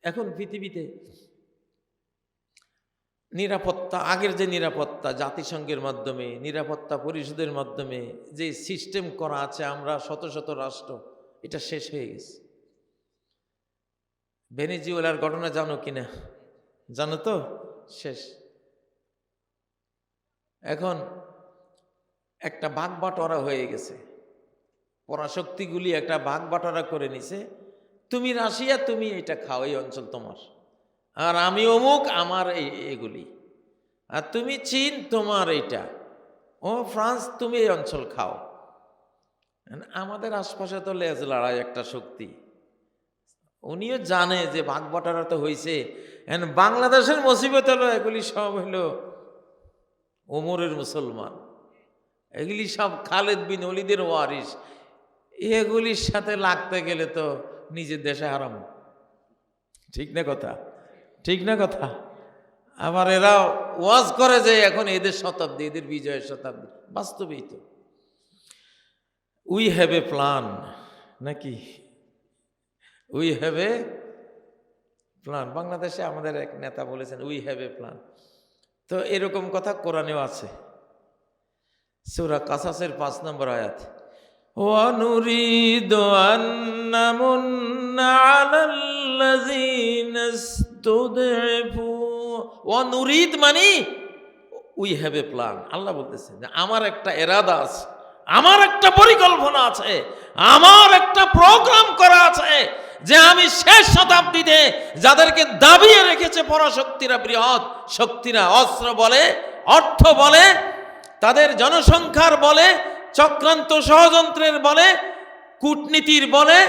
এখন পৃথিবীতে নিরাপত্তা, আগের যে নিরাপত্তা জাতিসংঘের মাধ্যমে, নিরাপত্তা পরিষদের মাধ্যমে যে সিস্টেম করা আছে, আমরা শত শত রাষ্ট্র, এটা শেষ হয়ে গেছে। ভেনেজুয়েলার ঘটনা জানো কিনা? জানো তো? শেষ। এখন একটা ভাগ বাটোয়ারা হয়ে গেছে, পরাশক্তিগুলি একটা ভাগ বাটোয়ারা করে নিছে। তুমি রাশিয়া, তুমি এটা খাও, এই অঞ্চল তোমার, আর আমি অমুক, আমার এগুলি, আর তুমি চীন, তোমার এইটা, ও ফ্রান্স, তুমি এই অঞ্চল খাও। আমাদের আশপাশে তো লেজ লড়াই একটা শক্তি, উনিও জানে যে ভাগ বাটোয়ারা তো হয়েছে। বাংলাদেশের মুসিবত হলো এগুলি সব হলো ওমরের মুসলমান, এগুলি সব খালেদ বিন ওলিদের ওয়ারিস, এগুলির সাথে লাগতে গেলে তো নিজের দেশে হারাম। ঠিক না কথা? ঠিক না কথা? আবার এরা ওয়াজ করে যে এখন এদের শতাব্দী, এদের বিজয়ের শতাব্দী। বাস্তবেই তো উই হ্যাভ এ প্ল্যান, নাকি? We have a plan. বাংলাদেশে আমাদের এক নেতা বলেছেন উই হ্যাভ এ প্ল্যান। তো এরকম কথা কোরআনেও আছে, সূরা কাসাসের 5 নম্বর আয়াত, وَنُرِيدُ أَن نَّمُنَّ عَلَى الَّذِينَ اسْتُضْعِفُوا। وَنُرِيد মানে উই হ্যাভ এ প্ল্যান। আল্লাহ বলতেছেন যে আমার একটা এরাদা আছে, আমার একটা পরিকল্পনা আছে, আমার একটা প্রোগ্রাম করা আছে, যে আমি শেষ শতাব্দীতে যাদেরকে দাবিয়ে রেখেছে পরাশক্তিরা, বৃহৎ শক্তিরা, অস্ত্র বলে, অর্থ বলে, তাদের জনসংখ্যার বলে, চক্রান্ত ষড়যন্ত্রের বলে, কূটনীতির বলে,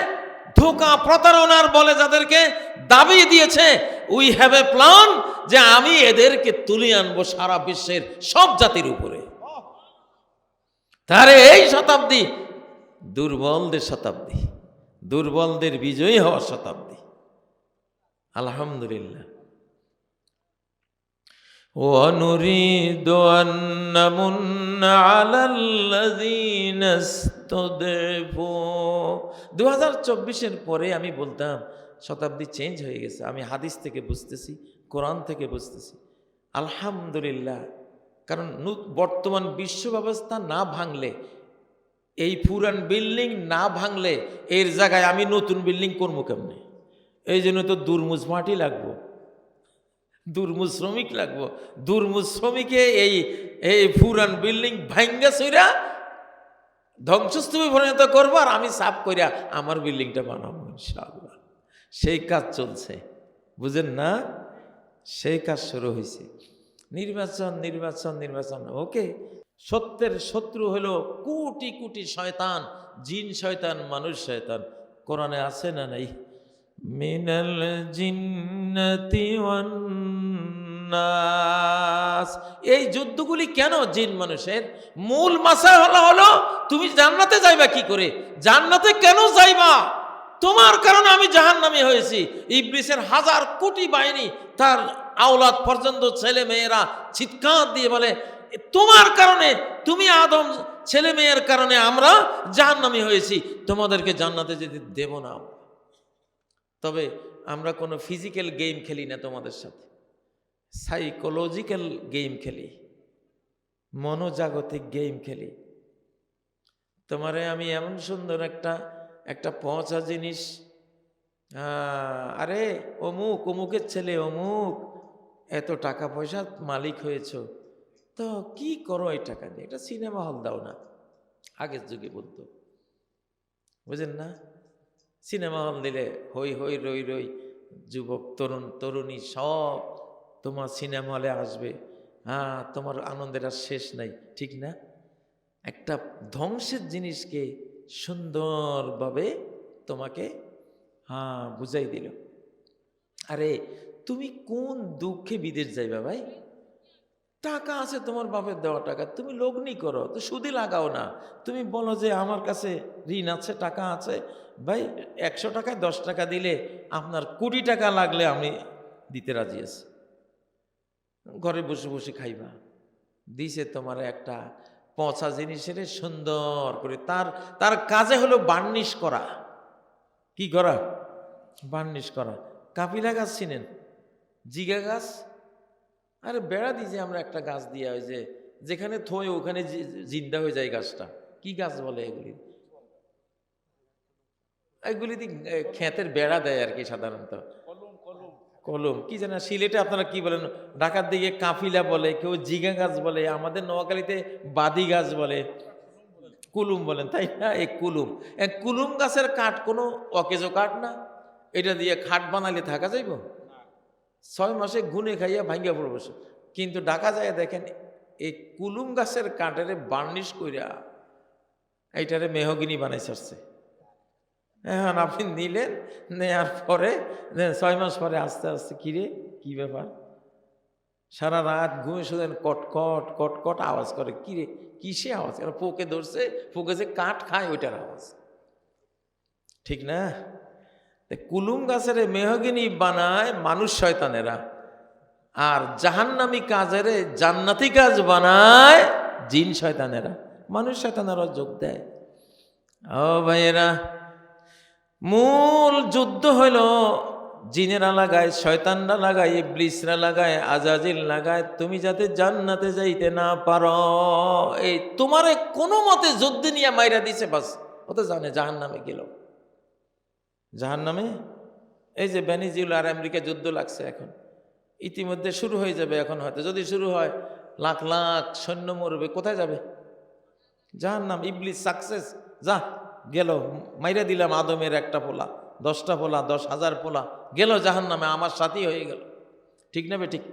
ধোঁকা প্রতারণার বলে যাদেরকে দাবিয়ে দিয়েছে, উই হ্যাভ এ প্ল্যান, যে আমি এদেরকে তুলে আনবো সারা বিশ্বের সব জাতির উপরে। তারে এই শতাব্দী দুর্বলদের শতাব্দী, দুর্বলদের বিজয়ী হওয়ার শতাব্দী। আলহামদুলিল্লাহ। وَنُرِيدُ أَن نَّمُنَّ عَلَى الَّذِينَ اسْتُضْعِفُوا। 2024-এর পরে আমি বলতাম শতাব্দী চেঞ্জ হয়ে গেছে। আমি হাদিস থেকে বুঝতেছি, কোরআন থেকে বুঝতেছি। আলহামদুলিল্লাহ। কারণ বর্তমান বিশ্ব ব্যবস্থা না ভাঙলে, এই পুরান বিল্ডিং না ভাঙলে, এর জায়গায় আমি নতুন বিল্ডিং করবো কেমনে? এই জন্য তো দুর্মুজ মাটি লাগবো, দুর্মুজ শ্রমিক লাগবো। দুর্মুজ শ্রমিকে এই পুরান বিল্ডিং ভাঙ্গা চইরা ধ্বংসস্তূপে পরিণত করবো, আর আমি সাফ কইরা আমার বিল্ডিংটা বানাবো ইনশাআল্লাহ। সেই কাজ চলছে, বুঝেন না? সেই কাজ শুরু হয়েছে। নির্বাচন নির্বাচন নির্বাচন, ওকে। সত্যের শত্রু হলো কোটি কোটি শয়তান, জিন শয়তান, মানুষ শয়তান। কোরআনে আছে না নাই? মিনাল জিন্নাতি ওয়ান নাস। এই যুদ্ধগুলি কেন জিন মানুষের? মূল মাসলা হলো তুমি জান্নাতে যাইবা কি করে? জান্নাতে কেন যাইবা? তোমার কারণে আমি জাহান্নামী হয়েছি। ইবলিসের 1000 কোটি বাহিনী, তার আওলাদ পর্যন্ত ছেলে মেয়েরা চিৎকার দিয়ে বলে তোমার কারণে, তুমি আদম ছেলে মেয়ের কারণে আমরা জাহান্নামী হয়েছি, তোমাদেরকে জান্নাতে যেতে দেব না। তবে আমরা কোনো ফিজিক্যাল গেম খেলি না তোমাদের সাথে, সাইকোলজিক্যাল গেম খেলি, মনোজাগতিক গেম খেলি। তোমারে আমি এমন সুন্দর একটা পচা জিনিস, আরে অমুক, অমুকের ছেলে অমুক, এত টাকা পয়সার মালিক হয়েছ, তো কি করো এই টাকা দিয়ে? এটা সিনেমা হল দাও না, আগের যুগে বলতো, বুঝেন না? সিনেমা হল দিলে হই হই রই রই, যুবক তরুণ তরুণী সব তোমার সিনেমা হলে আসবে। তোমার আনন্দের আর শেষ নাই, ঠিক না? একটা ধ্বংসের জিনিসকে সুন্দরভাবে তোমাকে বুঝাই দিল। আরে তুমি কোন দুঃখে বিদেশ যাইবা ভাই? টাকা আছে তোমার বাপের দেওয়া টাকা, তুমি লগ্নি করো, তো সুদে লাগাও না। তুমি বলো যে আমার কাছে ঋণ আছে, টাকা আছে, ভাই 100 টাকায় 10 টাকা দিলে আপনার কোটি টাকা লাগলে আমি দিতে রাজি আছি, ঘরে বসে বসে খাইবা। দিছে তোমার একটা পচা জিনিসের সুন্দর করে, তার কাজে হলো বার্নিশ করা। কি করা? বার্নিশ করা। কাপিলা গাছ চিনেন? জিগা গাছ? আরে বেড়া দিয়েছি আমরা একটা গাছ দিয়া, ওই যে যেখানে থই ওখানে জিন্দা হয়ে যায় গাছটা, কি গাছ বলে এগুলি? এগুলি ক্ষেতের বেড়া দেয় আর কি সাধারণত। কলম কি জানা, সিলেটে আপনারা কি বলেন? ঢাকার দিকে কাফিলা বলে, কেউ জিগা গাছ বলে, আমাদের নোয়াখালীতে বাদি গাছ বলে, কুলুম বলেন, তাই না? এই কুলুম, কুলুম গাছের কাঠ কোনো অকেজো কাঠ না, এটা দিয়ে খাট বানালে থাকা যাইব? 6 মাসে গুনে খাইয়া ভাঙ্গা পড়ব। কিন্তু ঢাকা যায় দেখেন এই কুলুম গাছের কাঠের বার্নিশ কইরা এইটারে মেহগিনি বানাই ছাড়ছে। এখন আপনি নিলেন, নেয়ার পরে 6 মাস পরে আস্তে আস্তে কিরে কি ব্যাপার, সারা রাত ঘুমে শুধেন কটকট কটকট আওয়াজ করে, কিরে কিসে আওয়াজ? এরা পোকে ধরছে, পোকে যে কাঠ খায় ওইটার আওয়াজ, ঠিক না? কুলুম গাছের মেহগিনি বানায় মানুষ শয়তানেরা, আর জাহান্নামী কাজের জান্নাতি কাজ বানায় জিন শয়তানেরা। মানুষ শয়তানেরা যোগ দেয়। ও ভাইয়েরা, মূল যুদ্ধ হইল জিনেরা লাগায়, শয়তানরা লাগায়, ইবলিসরা লাগায়, আজাজিল লাগায়, তুমি যাতে জান্নাতে যাইতে না পারো। এই তোমারে কোনো মতে যুদ্ধ নিয়ে মাইরা দিছে, বাস ও তো জানে জাহান্নামে গেল। জাহান্নামে এই যে ভেনেজুয়েলা আর আমেরিকা যুদ্ধ লাগছে, এখন ইতিমধ্যে শুরু হয়ে যাবে। এখন হয়তো যদি শুরু হয়, লাখ লাখ সৈন্য মরবে, কোথায় যাবে? জাহান্নাম। ইবলিস সাকসেস, যা গেল, মাইরা দিলাম আদমের একটা পোলা, 10টা পোলা, 10,000 পোলা গেল জাহান্নামে, আমার সাথী হয়ে গেল, ঠিক না? ঠিক।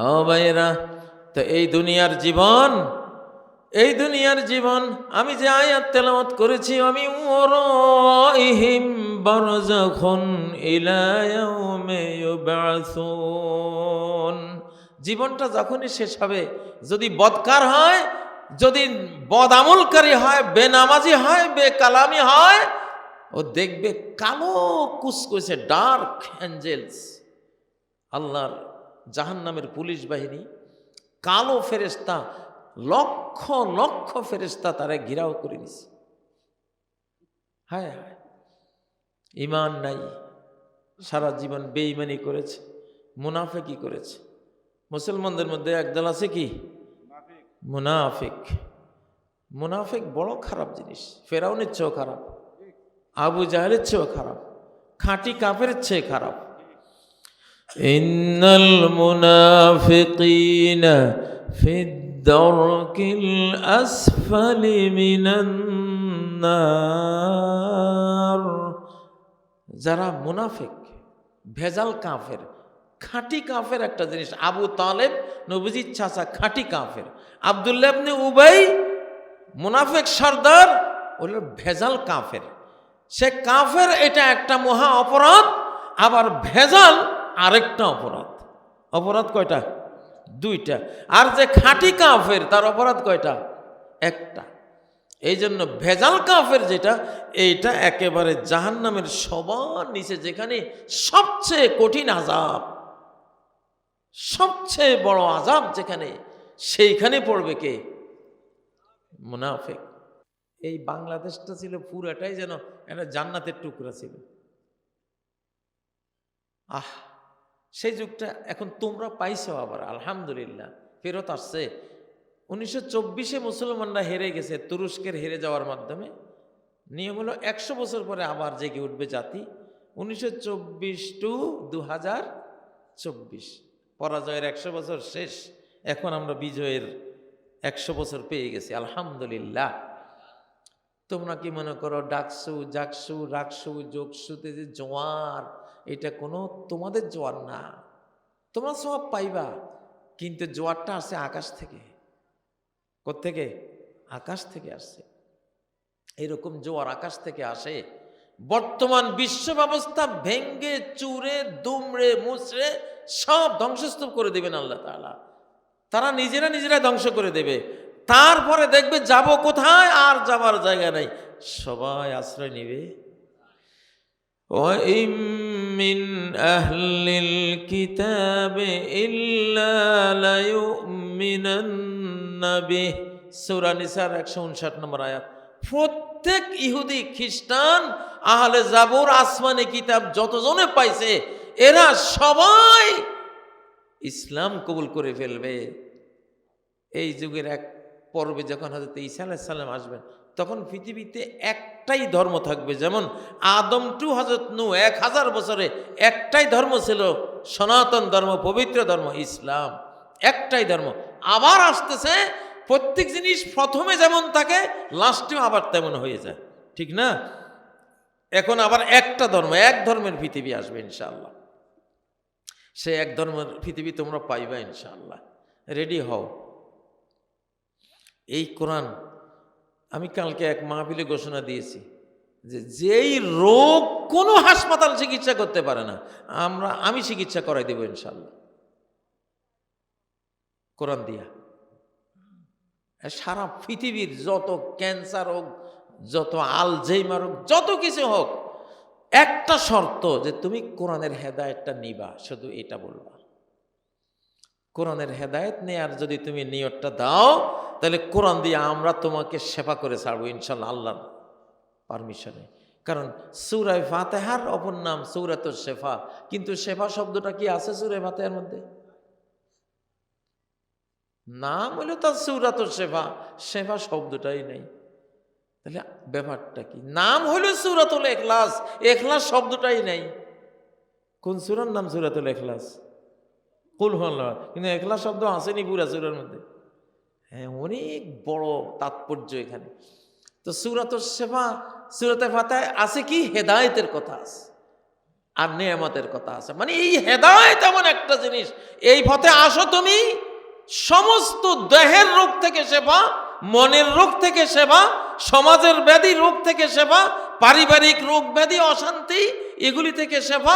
ও ভাইয়েরা, তো এই দুনিয়ার জীবন, এই দুনিয়ার জীবন আমি যে আয়াত তেলাওয়াত করেছি, আমি ওরাইহিম বারযাখুন ইলা ইয়াউমি ইউবআসুন, জীবনটা যখনই শেষ হবে, যদি বদকার হয়, যদি বদামলকারী হয়, বেনামাজি হয়, বেকালামি হয়, ও দেখবে কালো কুচকুচে ডার্ক অ্যাঞ্জেলস, আল্লাহর জাহান্নামের পুলিশ বাহিনী, কালো ফেরেশতা, লক্ষ লক্ষ ফেরেশতা তারা ঘিরাও করে নিছে। হায় হায়, ঈমান নাই, সারা জীবন বেঈমানি করেছে, মুনাফিকি করেছে। মুসলমানদের মধ্যে একদল আছে কি? মুনাফিক। মুনাফিক বড় খারাপ জিনিস, ফেরাউনের চেয়েও খারাপ, আবু জাহেলের চেয়েও খারাপ, খাঁটি কাফের চেয়ে খারাপ। ইন্নাল মুনাফিকিনা ফিদ দারকিল আসফালি মিনান নার, যারা মুনাফিক, ভেজাল কাফের, খাঁটি কাফের একটা জিনিস। আবু তালেব নবীজির চাচা, খাঁটি কাফের। আব্দুল্লাহ ইবনে উবাই মুনাফিক সর্দার, হল ভেজাল কাফের। সে কাফের, এটা একটা মহা অপরাধ, আবার ভেজাল আরেকটা অপরাধ। অপরাধ কয়টা? 2টা। আর যে খাঁটি কাফের, তার অপরাধ কয়টা? 1টা। এই জন্য ভেজাল কাফের যেটা, এইটা একেবারে জাহান্নামের সবার নিচে, যেখানে সবচেয়ে কঠিন আযাব, সবচেয়ে বড় আযাব যেখানে, সেইখানে পড়বে কে? মুনাফিক। এই বাংলাদেশটা ছিল পুরাটাই যেন একটা জান্নাতের টুকরা ছিল। সেই যুগটা এখন তোমরা পাইছো আবার, আলহামদুলিল্লাহ, ফেরত আসছে। 1924-এ মুসলমানরা হেরে গেছে তুরস্কের হেরে যাওয়ার মাধ্যমে। নিয়ম হলো 100 বছর পরে আবার জেগে উঠবে জাতি। 1924 টু 2024, পরাজয়ের 100 বছর শেষ, এখন আমরা বিজয়ের 100 বছর পেয়ে গেছি, আলহামদুলিল্লাহ। তোমরা কি মনে করো ডাকসু, জাকসু, রাকসু, যোগসুতে যে জোয়ার, এটা কোনো তোমাদের জোয়ার না। তোমরা সব পাইবা, কিন্তু জোয়ারটা আসছে আকাশ থেকে। কোত্থেকে? আকাশ থেকে আসছে। এরকম জোয়ার আকাশ থেকে আসে। বর্তমান বিশ্ব ব্যবস্থা ভেঙ্গে চুরে দুমড়ে মুচড়ে সব ধ্বংসস্তূপ করে দেবেন আল্লাহ তাআলা। তারা নিজেরা ধ্বংস করে দেবে। তারপরে দেখবে যাব কোথায়, আর যাবার জায়গা নাই, সবাই আশ্রয় নিবে। وَإِن مِّنْ أَهْلِ الْكِتَابِ إِلَّا لَيُؤْمِنَنَّ بِهِ, সূরা নিসার 159 নম্বর আয়াত। প্রত্যেক ইহুদি খ্রিস্টান আহলে জাবুর আসমানি কিতাব যতজনে পাইছে এরা সবাই ইসলাম কবুল করে ফেলবে। এই যুগের এক পর্বে যখন হযরত ঈসা আলাইহিস সালাম আসবেন তখন পৃথিবীতে একটাই ধর্ম থাকবে। যেমন আদম টু হযরত নূহ 1000 বছরে একটাই ধর্ম ছিল, সনাতন ধর্ম, পবিত্র ধর্ম ইসলাম, একটাই ধর্ম। আবার আসতেছে, প্রত্যেক জিনিস প্রথমে যেমন থাকে লাস্টেও আবার তেমন হয়ে যায়, ঠিক না? এখন আবার একটা ধর্ম, এক ধর্মের পৃথিবী আসবে ইনশাআল্লাহ। সে এক ধর্মের পৃথিবী তোমরা পাইবা ইনশাআল্লাহ। রেডি হও। এই কোরআন আমি কালকে এক মাহফিলে ঘোষণা দিয়েছি যে যেই রোগ কোনো হাসপাতাল চিকিৎসা করতে পারে না আমি চিকিৎসা করাই দেব ইনশাআল্লাহ কোরআন দিয়া। সারা পৃথিবীর যত ক্যান্সার হোক, যত আলঝেইমার হোক, যত কিছু হোক, একটা শর্ত যে তুমি কোরআনের হেদায়েতটা নিবা, শুধু এটা বলবা। কোরআনের হেদায়েত নেয়ার যদি তুমি নিয়তটা দাও তাহলে কোরআন দিয়ে আমরা তোমাকে সেবা করে ছাড়বো ইনশাআল্লাহ, আল্লাহর পারমিশনে। কারণ সূরা ফাতিহার অপর নাম সূরাতুশ শিফা, কিন্তু শেফা শব্দটা কি আছে সূরা ফাতিহার মধ্যে? নাম হলো তার সূরাতুশ শিফা, শেফা শব্দটাই নেই। তাহলে ব্যাপারটা কি? নাম হলো সূরাতুল ইখলাস, ইখলাস শব্দটাই নেই। কোন সূরার নাম সূরাতুল ইখলাস? কুল হুয়াল্লাহ, কিন্তু ইখলাস শব্দ আসেনি পুরা সূরার মধ্যে। হ্যাঁ, অনেক বড় তাৎপর্য এখানে। তো সূরাতুশ শিফা, সূরাতে ফাতিহায় আছে কি? হেদায়েতের কথা আছে আর নেয়ামতের কথা আছে। মানে এই হেদায়েত এমন একটা জিনিস, এই পথে আসো তুমি, সমস্ত দেহের রোগ থেকে সেবা, মনের রোগ থেকে সেবা, সমাজের ব্যাধি রোগ থেকে সেবা, পারিবারিক রোগ ব্যাধি অশান্তি এগুলি থেকে সেবা,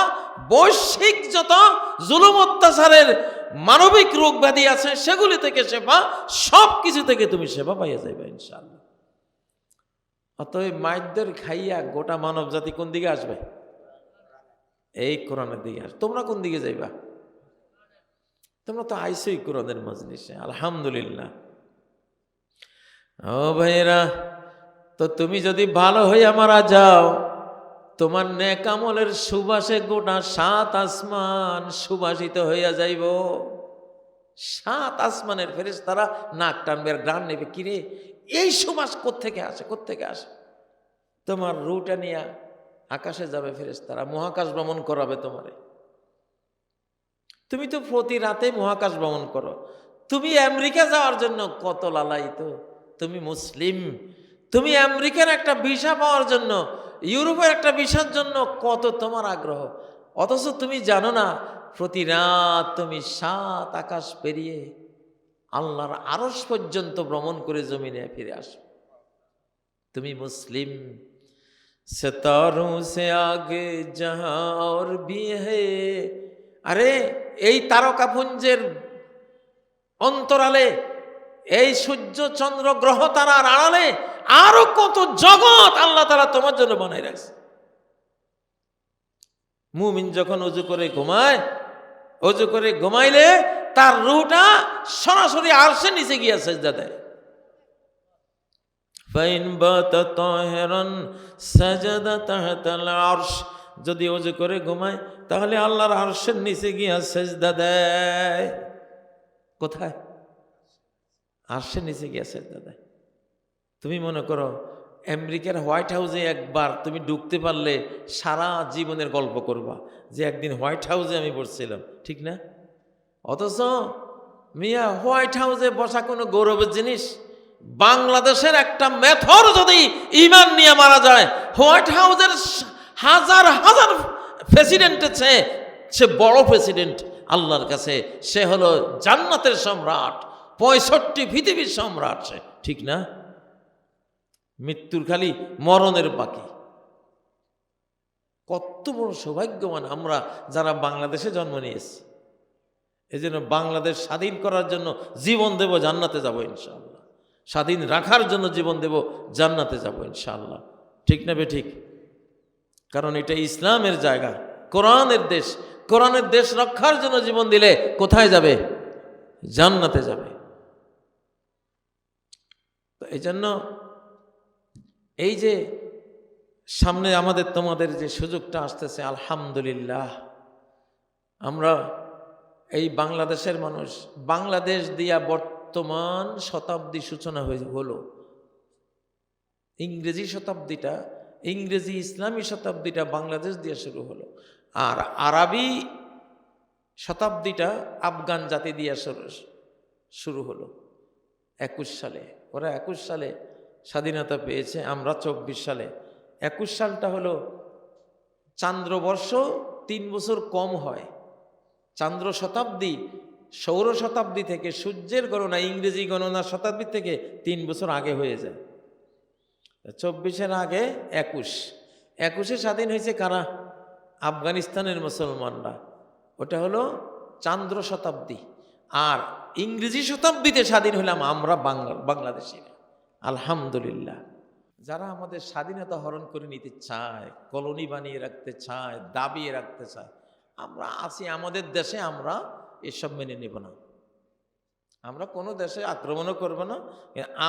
বৈশ্বিক যত জুলুম অত্যাচারের মানবিক রোগ ব্যাধি আছে সেগুলি থেকে সেবা, সব কিছু থেকে তুমি সেবা পাইয়া যাইবা ইনশাআল্লাহ। অতএব মাইদের খাইয়া গোটা মানব জাতি কোন দিকে আসবে? এই কোরআনের দিকে আসবে। তোমরা কোন দিকে যাইবা? তোমরা তো আইসোই কোরআনের মজলিসে, আলহামদুলিল্লাহ। ও ভাইরা, তো তুমি যদি ভালো হইয়া মারা যাও, তোমার নেক আমলের সুবাসে গোটা 7 আসমান সুবাসিত হইয়া যাইব। 7 আসমানের ফেরেশতারা নাক টানবে আর গান নেবে, কিরে এই সুবাস কোত্থেকে আসে, কোত্থেকে আসে? তোমার রুটা নিয়ে আকাশে যাবে ফেরেশতারা, মহাকাশ ভ্রমণ করাবে তোমারে। তুমি তো প্রতি রাতে মহাকাশ ভ্রমণ করো। তুমি আমেরিকা যাওয়ার জন্য কত লালায়িত, তুমি মুসলিম। তুমি আমেরিকার একটা ভিসা পাওয়ার জন্য, ইউরোপের একটা ভিসার জন্য কত তোমার আগ্রহ, অথচ তুমি জানো না প্রতি রাত তুমি 7 আকাশ পেরিয়ে আল্লাহর আরশ পর্যন্ত ভ্রমণ করে জমিনে ফিরে আসো। তুমি মুসলিম। সিতারোं से आगे जहां और भी है, আরে এই তারকাপুঞ্জের অন্তরালে, এই সূর্য চন্দ্র গ্রহ তারার আড়ালে আরো কত জগৎ আল্লাহ তাআলা তোমার জন্য বানাই রাখছে। মুমিন যখন ওযু করে ঘুমায়, ওযু করে ঘুমাইলে তার রূহটা সরাসরি আরশের নিচে গিয়ে সিজদা দেয়। ফাইন বাতা তাহিরান সাজাদা তাহতাল আরশ, যদি ওযু করে ঘুমায় তাহলে আল্লাহর আরশের নিচে গিয়ে সিজদা দেয়। কোথায়? আরশের নিচে গিয়ে সিজদা দেয়। তুমি মনে করো আমেরিকার হোয়াইট হাউসে একবার তুমি ঢুকতে পারলে সারা জীবনের গল্প করবা যে একদিন হোয়াইট হাউসে আমি বসছিলাম, ঠিক না? অথচ মিয়া হোয়াইট হাউসে বসা কোনো গৌরবের জিনিস? বাংলাদেশের একটা মেথর যদি ঈমান নিয়ে মারা যায়, হোয়াইট হাউসের হাজার হাজার প্রেসিডেন্টের চেয়ে সে বড় প্রেসিডেন্ট আল্লাহর কাছে। সে হলো জান্নাতের সম্রাট, 65 পৃথিবীর সম্রাট সে, ঠিক না? মৃত্যুর খালি মরণের বাকি। কত বড় সৌভাগ্যবান আমরা যারা বাংলাদেশে জন্ম নিয়েছি। এই জন্য বাংলাদেশ স্বাধীন করার জন্য জীবন দেব, জান্নাতে যাব ইনশাআল্লাহ। স্বাধীন রাখার জন্য জীবন দেব, জান্নাতে যাব ইনশাআল্লাহ, ঠিক না বে ঠিক? কারণ এটা ইসলামের জায়গা, কোরআনের দেশ। কোরআনের দেশ রক্ষার জন্য জীবন দিলে কোথায় যাবে? জান্নাতে যাবে। তো এই জন্য এই যে সামনে আমাদের তোমাদের যে সুযোগটা আসতেছে, আলহামদুলিল্লাহ, আমরা এই বাংলাদেশের মানুষ, বাংলাদেশ দিয়া বর্তমান শতাব্দী সূচনা হলো। ইংরেজি শতাব্দীটা, ইংরেজি ইসলামী শতাব্দীটা বাংলাদেশ দিয়ে শুরু হলো, আর আরবি শতাব্দীটা আফগান জাতি দিয়ে শুরু হলো 21 সালে। ওরা 21 সালে স্বাধীনতা পেয়েছে, আমরা 24 সালে। 21 সালটা হলো চান্দ্রবর্ষ 3 বছর কম হয়। চান্দ্র শতাব্দী, সৌর শতাব্দী থেকে সূর্যের গণনা, ইংরেজি গণনা শতাব্দী থেকে 3 বছর আগে হয়ে যায়। 24-এর আগে 21-এ স্বাধীন হয়েছে কারা? আফগানিস্তানের মুসলমানরা। ওটা হলো চান্দ্র শতাব্দী। আর ইংরেজি শতাব্দীতে স্বাধীন হলাম আমরা বাংলাদেশিরা। আলহামদুলিল্লাহ। যারা আমাদের স্বাধীনতা হরণ করে নিতে চায়, কলোনি বানিয়ে রাখতে চায়, দাবিয়ে রাখতে চায়, আমরা আছি আমাদের দেশে, আমরা এসব মেনে নেব না। আমরা কোনো দেশে আক্রমণও করব না,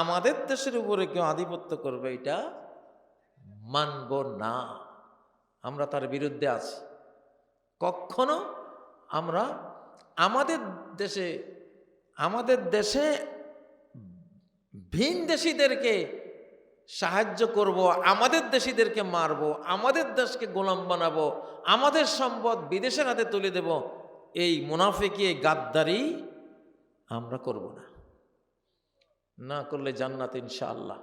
আমাদের দেশের উপরে কেউ আধিপত্য করবে এটা মানব না। আমরা তার বিরুদ্ধে আছি। কখনো আমরা আমাদের দেশে ভিন দেশীদেরকে সাহায্য করব, আমাদের দেশীদেরকে মারব, আমাদের দেশকে গোলাম বানাবো, আমাদের সম্পদ বিদেশের হাতে তুলে দেব, এই মুনাফিকি, এই গাদ্দারি আমরা করব না। না করলে জান্নাত ইনশাআল্লাহ।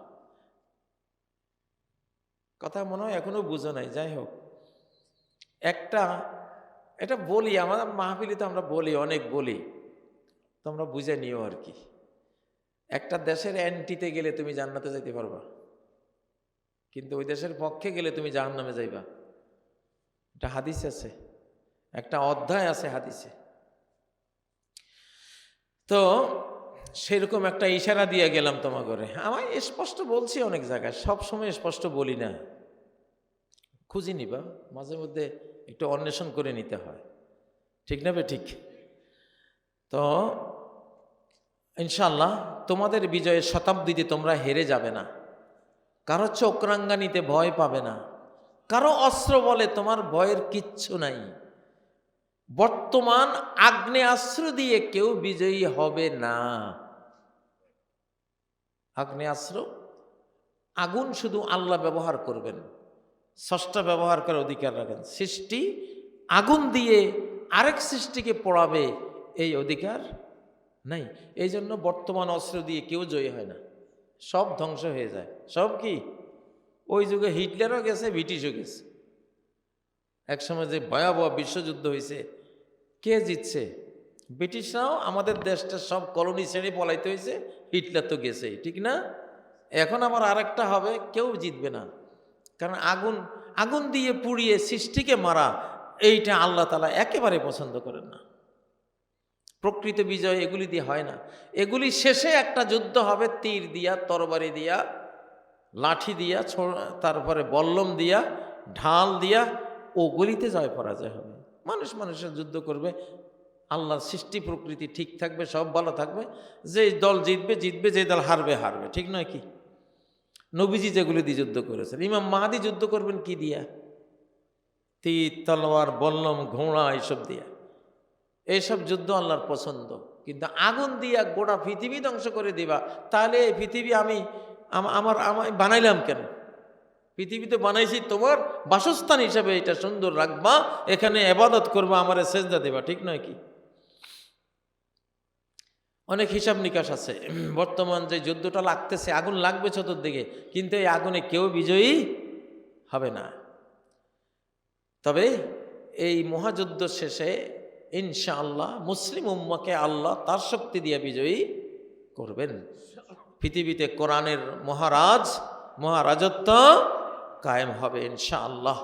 কথা মনে হয় এখনো বুঝো নাই। যাই হোক, এটা বলি, আমাদের মাহফিলে তো আমরা বলি, অনেক বলি, তোমরা বুঝে নিও আর কি। একটা দেশের অ্যান্টিতে গেলে তুমি জান্নাতে যাইতে পারবা, কিন্তু ওই দেশের পক্ষে গেলে তুমি জাহান্নামে যাইবা। এটা হাদিস আছে, একটা অধ্যায় আছে হাদিসে। তো সেরকম একটা ইশারা দিয়ে গেলাম তোমার ঘরে। আমি স্পষ্ট বলছি অনেক জায়গায়, সব সময় স্পষ্ট বলি না, খুঁজে নিবা, মাঝে মধ্যে একটু অন্বেষণ করে নিতে হয়, ঠিক না বে ঠিক? তো ইনশাআল্লাহ তোমাদের বিজয়ের শতাব্দীতে তোমরা হেরে যাবে না, কারো চোখরাঙ্গানিতে ভয় পাবে না, কারো অস্ত্র বলে তোমার ভয়ের কিচ্ছু নাই। বর্তমান আগ্নেয়াস্ত্র দিয়ে কেউ বিজয়ী হবে না। আগ্নেয়াস্ত্র, আগুন শুধু আল্লাহ ব্যবহার করবেন, স্রষ্টা ব্যবহার করার অধিকার রাখেন। সৃষ্টি আগুন দিয়ে আরেক সৃষ্টিকে পোড়াবে এই অধিকার নাই। এই জন্য বর্তমান অস্ত্র দিয়ে কেউ জয়ী হয় না, সব ধ্বংস হয়ে যায়। সব কি? ওই যুগে হিটলারও গেছে, ব্রিটিশও গেছে। একসময় যে ভয়াবহ বিশ্বযুদ্ধ হয়েছে, কে জিতছে? ব্রিটিশরাও আমাদের দেশটা সব কলোনি ছেড়ে পলাইতে হয়েছে, হিটলার তো গেছেই, ঠিক না? এখন আবার আরেকটা হবে, কেউ জিতবে না। কারণ আগুন দিয়ে পুড়িয়ে সৃষ্টিকে মারা, এইটা আল্লাহ তাআলা একেবারে পছন্দ করেন না। প্রকৃত বিজয় এগুলি দিয়ে হয় না। এগুলি শেষে একটা যুদ্ধ হবে তীর দিয়া, তরবারি দিয়া, লাঠি দিয়া, তারপরে বল্লম দিয়া, ঢাল দিয়া, ওগুলিতে জয় পরাজয় হবে। মানুষের যুদ্ধ করবে, আল্লাহর সৃষ্টি প্রকৃতি ঠিক থাকবে, সব ভালো থাকবে। যে দল জিতবে, যে দল হারবে, ঠিক নয় কি? নবীজি যেগুলি দিয়ে যুদ্ধ করেছেন, ইমাম মাহাদি যুদ্ধ করবেন কি দিয়া? তীর, তলোয়ার, বল্লম, ঘোড়া, এইসব দিয়া। এইসব যুদ্ধ আল্লাহর পছন্দ। কিন্তু আগুন দিয়া গোটা পৃথিবী ধ্বংস করে দিবা, তাহলে এই পৃথিবী আমি বানাইলাম কেন? পৃথিবীতে বানাইছি তোমার বাসস্থান হিসাবে, এটা সুন্দর রাখবা, এখানে ইবাদত করবা, আমারে সেজদা দেবা, ঠিক নয় কি? অনেক হিসাব নিকাশ আছে। বর্তমান যে যুদ্ধটা লাগতেছে, আগুন লাগবে চতুর্দিকে, কিন্তু এই আগুনে কেউ বিজয়ী হবে না। তবে এই মহাযুদ্ধ শেষে ইনশাআল্লাহ মুসলিম উম্মাকে আল্লাহ তার শক্তি দিয়ে বিজয়ী করবেন। পৃথিবীতে কোরআনের মহারাজত্ব কায়েম হবে ইনশাআল্লাহ।